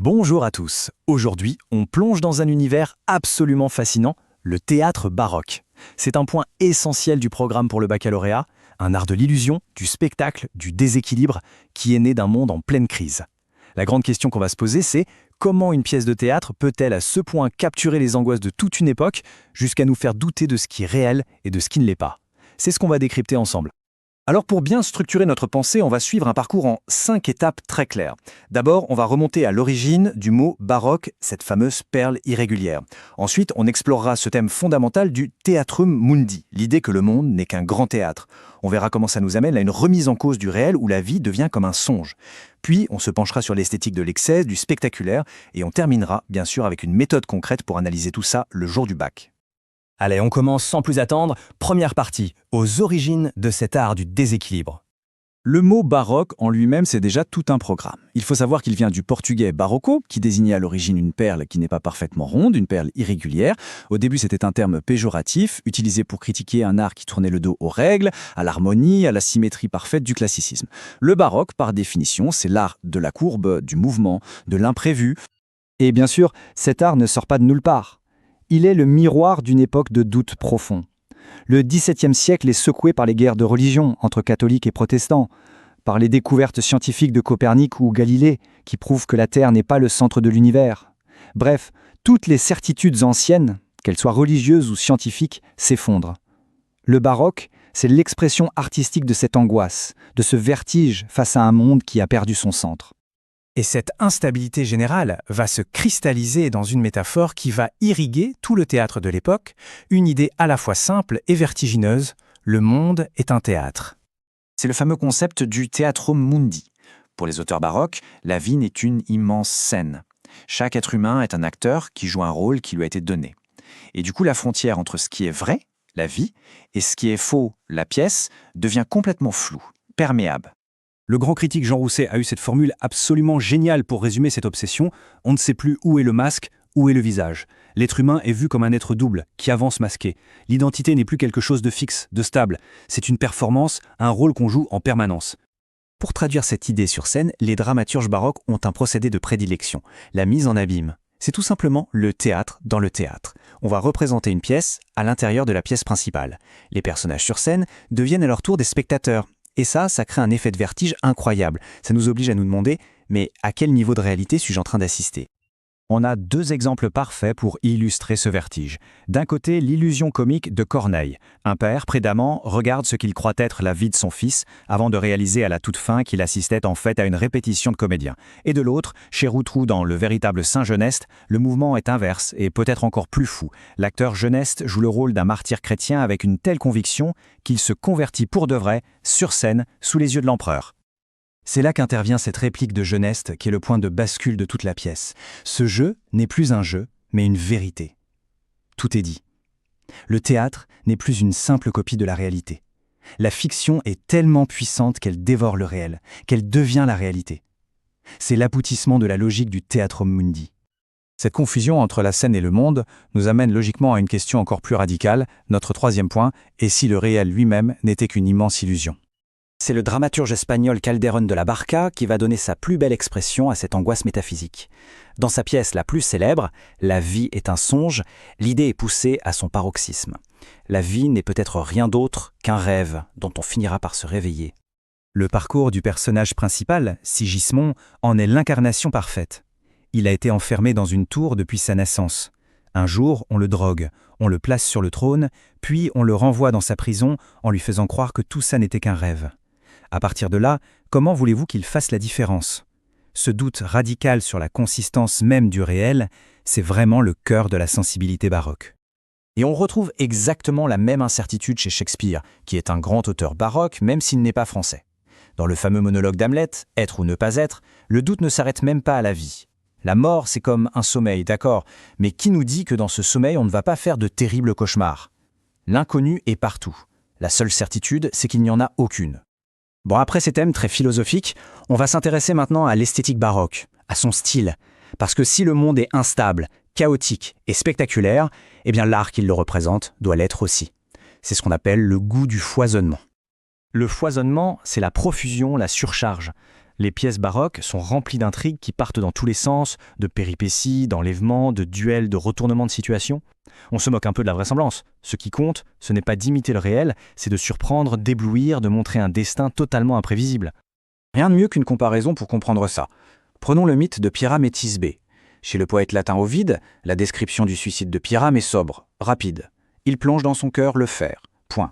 Bonjour à tous. Aujourd'hui, on plonge dans un univers absolument fascinant, le théâtre baroque. C'est un point essentiel du programme pour le baccalauréat, un art de l'illusion, du spectacle, du déséquilibre, qui est né d'un monde en pleine crise. La grande question qu'on va se poser, c'est comment une pièce de théâtre peut-elle à ce point capturer les angoisses de toute une époque, jusqu'à nous faire douter de ce qui est réel et de ce qui ne l'est pas. C'est ce qu'on va décrypter ensemble. Alors pour bien structurer notre pensée, on va suivre un parcours en 5 étapes très claires. D'abord, on va remonter à l'origine du mot baroque, cette fameuse perle irrégulière. Ensuite, on explorera ce thème fondamental du Theatrum Mundi, l'idée que le monde n'est qu'un grand théâtre. On verra comment ça nous amène à une remise en cause du réel où la vie devient comme un songe. Puis, on se penchera sur l'esthétique de l'excès, du spectaculaire, et on terminera, bien sûr, avec une méthode concrète pour analyser tout ça le jour du bac. Allez, on commence sans plus attendre. Première partie, aux origines de cet art du déséquilibre. Le mot baroque en lui-même, c'est déjà tout un programme. Il faut savoir qu'il vient du portugais barroco, qui désignait à l'origine une perle qui n'est pas parfaitement ronde, une perle irrégulière. Au début, c'était un terme péjoratif, utilisé pour critiquer un art qui tournait le dos aux règles, à l'harmonie, à la symétrie parfaite du classicisme. Le baroque, par définition, c'est l'art de la courbe, du mouvement, de l'imprévu. Et bien sûr, cet art ne sort pas de nulle part. Il est le miroir d'une époque de doute profond. Le XVIIe siècle est secoué par les guerres de religion entre catholiques et protestants, par les découvertes scientifiques de Copernic ou Galilée qui prouvent que la Terre n'est pas le centre de l'univers. Bref, toutes les certitudes anciennes, qu'elles soient religieuses ou scientifiques, s'effondrent. Le baroque, c'est l'expression artistique de cette angoisse, de ce vertige face à un monde qui a perdu son centre. Et cette instabilité générale va se cristalliser dans une métaphore qui va irriguer tout le théâtre de l'époque, une idée à la fois simple et vertigineuse, le monde est un théâtre. C'est le fameux concept du Theatrum Mundi. Pour les auteurs baroques, la vie n'est qu'une immense scène. Chaque être humain est un acteur qui joue un rôle qui lui a été donné. Et du coup, la frontière entre ce qui est vrai, la vie, et ce qui est faux, la pièce, devient complètement floue, perméable. Le grand critique Jean Rousset a eu cette formule absolument géniale pour résumer cette obsession. On ne sait plus où est le masque, où est le visage. L'être humain est vu comme un être double, qui avance masqué. L'identité n'est plus quelque chose de fixe, de stable. C'est une performance, un rôle qu'on joue en permanence. Pour traduire cette idée sur scène, les dramaturges baroques ont un procédé de prédilection, la mise en abîme. C'est tout simplement le théâtre dans le théâtre. On va représenter une pièce à l'intérieur de la pièce principale. Les personnages sur scène deviennent à leur tour des spectateurs. Et ça crée un effet de vertige incroyable. Ça nous oblige à nous demander, mais à quel niveau de réalité suis-je en train d'assister ? On a 2 exemples parfaits pour illustrer ce vertige. D'un côté, l'illusion comique de Corneille. Un père, prudemment, regarde ce qu'il croit être la vie de son fils, avant de réaliser à la toute fin qu'il assistait en fait à une répétition de comédien. Et de l'autre, chez Routreau dans Le véritable Saint Geneste, le mouvement est inverse et peut-être encore plus fou. L'acteur Geneste joue le rôle d'un martyr chrétien avec une telle conviction qu'il se convertit pour de vrai, sur scène, sous les yeux de l'empereur. C'est là qu'intervient cette réplique de Geneste qui est le point de bascule de toute la pièce. Ce jeu n'est plus un jeu, mais une vérité. Tout est dit. Le théâtre n'est plus une simple copie de la réalité. La fiction est tellement puissante qu'elle dévore le réel, qu'elle devient la réalité. C'est l'aboutissement de la logique du Theatrum Mundi. Cette confusion entre la scène et le monde nous amène logiquement à une question encore plus radicale, notre 3e point, et si le réel lui-même n'était qu'une immense illusion ? C'est le dramaturge espagnol Calderón de la Barca qui va donner sa plus belle expression à cette angoisse métaphysique. Dans sa pièce la plus célèbre, « La vie est un songe », l'idée est poussée à son paroxysme. La vie n'est peut-être rien d'autre qu'un rêve dont on finira par se réveiller. Le parcours du personnage principal, Sigismond, en est l'incarnation parfaite. Il a été enfermé dans une tour depuis sa naissance. Un jour, on le drogue, on le place sur le trône, puis on le renvoie dans sa prison en lui faisant croire que tout ça n'était qu'un rêve. À partir de là, comment voulez-vous qu'il fasse la différence ? Ce doute radical sur la consistance même du réel, c'est vraiment le cœur de la sensibilité baroque. Et on retrouve exactement la même incertitude chez Shakespeare, qui est un grand auteur baroque même s'il n'est pas français. Dans le fameux monologue d'Hamlet, « Être ou ne pas être », le doute ne s'arrête même pas à la vie. La mort, c'est comme un sommeil, d'accord, mais qui nous dit que dans ce sommeil, on ne va pas faire de terribles cauchemars ? L'inconnu est partout. La seule certitude, c'est qu'il n'y en a aucune. Bon, après ces thèmes très philosophiques, on va s'intéresser maintenant à l'esthétique baroque, à son style. Parce que si le monde est instable, chaotique et spectaculaire, eh bien l'art qui le représente doit l'être aussi. C'est ce qu'on appelle le goût du foisonnement. Le foisonnement, c'est la profusion, la surcharge. Les pièces baroques sont remplies d'intrigues qui partent dans tous les sens, de péripéties, d'enlèvements, de duels, de retournements de situation. On se moque un peu de la vraisemblance. Ce qui compte, ce n'est pas d'imiter le réel, c'est de surprendre, d'éblouir, de montrer un destin totalement imprévisible. Rien de mieux qu'une comparaison pour comprendre ça. Prenons le mythe de Pyrame et Thisbé. Chez le poète latin Ovide, la description du suicide de Pyrame est sobre, rapide. Il plonge dans son cœur le fer. Point.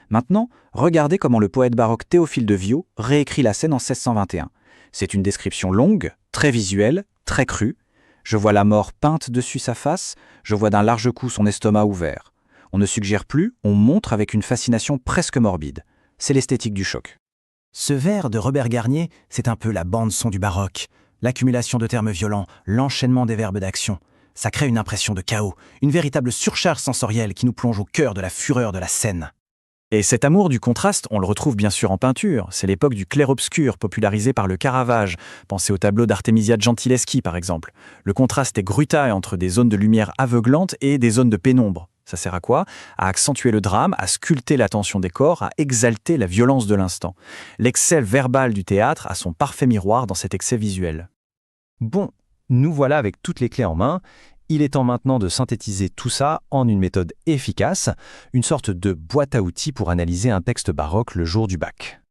Maintenant, regardez comment le poète baroque Théophile de Viau réécrit la scène en 1621. C'est une description longue, très visuelle, très crue. Je vois la mort peinte dessus sa face, je vois d'un large coup son estomac ouvert. On ne suggère plus, on montre avec une fascination presque morbide. C'est l'esthétique du choc. Ce vers de Robert Garnier, c'est un peu la bande-son du baroque. L'accumulation de termes violents, l'enchaînement des verbes d'action. Ça crée une impression de chaos, une véritable surcharge sensorielle qui nous plonge au cœur de la fureur de la scène. Et cet amour du contraste, on le retrouve bien sûr en peinture. C'est l'époque du clair-obscur, popularisé par le Caravage. Pensez au tableau d'Artemisia Gentileschi, par exemple. Le contraste est brutal entre des zones de lumière aveuglantes et des zones de pénombre. Ça sert à quoi? À accentuer le drame, à sculpter la tension des corps, à exalter la violence de l'instant. L'excès verbal du théâtre a son parfait miroir dans cet excès visuel. Bon, nous voilà avec toutes les clés en main. Il est temps maintenant de synthétiser tout ça en une méthode efficace, une sorte de boîte à outils pour analyser un texte baroque le jour du bac.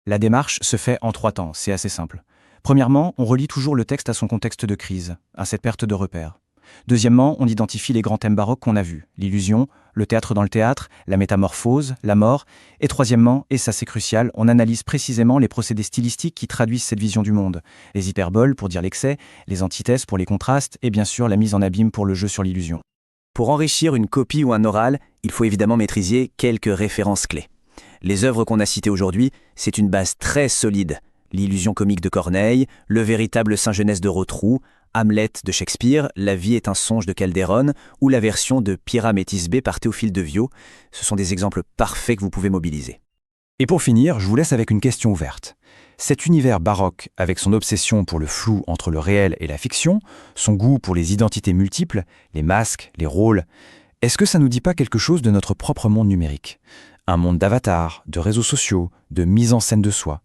La démarche se fait en 3 temps, c'est assez simple. Premièrement, on relie toujours le texte à son contexte de crise, à cette perte de repères. Deuxièmement, on identifie les grands thèmes baroques qu'on a vus, l'illusion, le théâtre dans le théâtre, la métamorphose, la mort. Et troisièmement, et ça c'est crucial, on analyse précisément les procédés stylistiques qui traduisent cette vision du monde. Les hyperboles pour dire l'excès, les antithèses pour les contrastes, et bien sûr la mise en abîme pour le jeu sur l'illusion. Pour enrichir une copie ou un oral, il faut évidemment maîtriser quelques références clés. Les œuvres qu'on a citées aujourd'hui, c'est une base très solide. L'illusion comique de Corneille, le véritable Saint-Genès de Rotrou, Hamlet de Shakespeare, La vie est un songe de Calderon ou la version de Pyrame et Thisbé par Théophile de Viau. Ce sont des exemples parfaits que vous pouvez mobiliser. Et pour finir, je vous laisse avec une question ouverte. Cet univers baroque, avec son obsession pour le flou entre le réel et la fiction, son goût pour les identités multiples, les masques, les rôles, est-ce que ça nous dit pas quelque chose de notre propre monde numérique? Un monde d'avatars, de réseaux sociaux, de mise en scène de soi,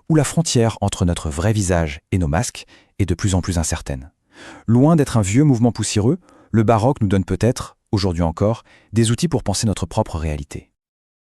où la frontière entre notre vrai visage et nos masques est de plus en plus incertaine. Loin d'être un vieux mouvement poussiéreux, le baroque nous donne peut-être, aujourd'hui encore, des outils pour penser notre propre réalité.